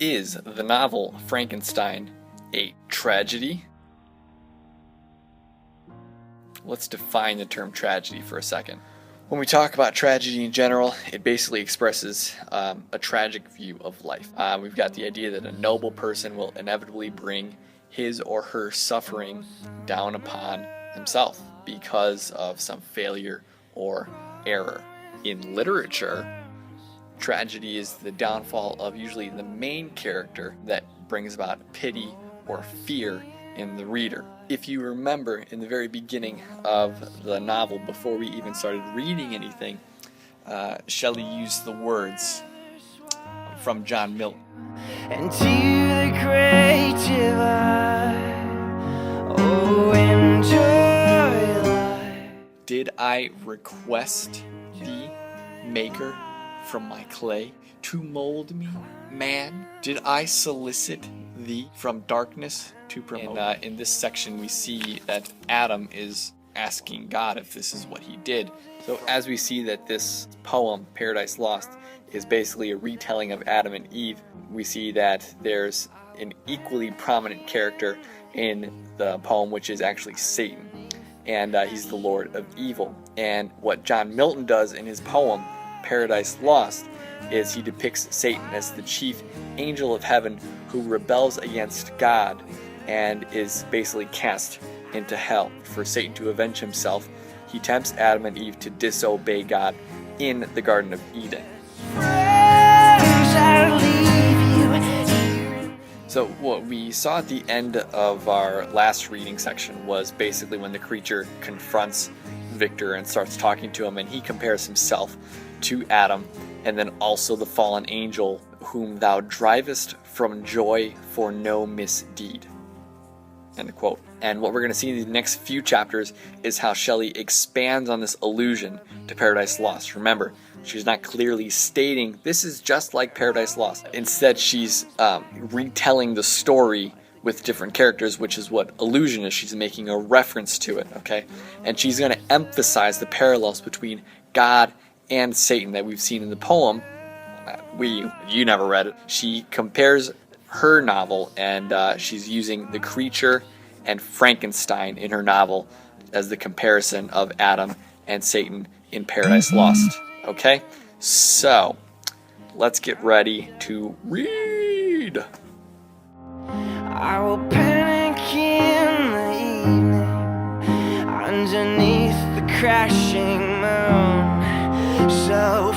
Is the novel Frankenstein a tragedy? Let's define the term tragedy for a second. When we talk about tragedy in general, it basically expresses a tragic view of life. We've got the idea that a noble person will inevitably bring his or her suffering down upon himself because of some failure or error. In literature, tragedy is the downfall of usually the main character that brings about pity or fear in the reader. If you remember in the very beginning of the novel, before we even started reading anything, Shelley used the words from John Milton. And to the great divide, oh, enjoy life. Did I request thee, maker, from my clay, to mold me, man? Did I solicit thee from darkness to promote? And in this section we see that Adam is asking God if this is what he did. So as we see that this poem, Paradise Lost, is basically a retelling of Adam and Eve, we see that there's an equally prominent character in the poem, which is actually Satan. And he's the Lord of Evil. And what John Milton does in his poem, Paradise Lost, is he depicts Satan as the chief angel of heaven who rebels against God and is basically cast into hell. For Satan to avenge himself, he tempts Adam and Eve to disobey God in the Garden of Eden. So what we saw at the end of our last reading section was basically when the creature confronts Victor and starts talking to him, and he compares himself to Adam, and then also the fallen angel whom thou drivest from joy for no misdeed. End quote. And what we're going to see in the next few chapters is how Shelley expands on this allusion to Paradise Lost. Remember, she's not clearly stating this is just like Paradise Lost. Instead, she's retelling the story with different characters, which is what allusion is. She's making a reference to it, okay? And she's going to emphasize the parallels between God and Satan that we've seen in the poem. You never read it. She compares her novel, and she's using the creature and Frankenstein in her novel as the comparison of Adam and Satan in Paradise Lost. Okay? So, let's get ready to read. I will panic in the evening underneath the crashing moon. So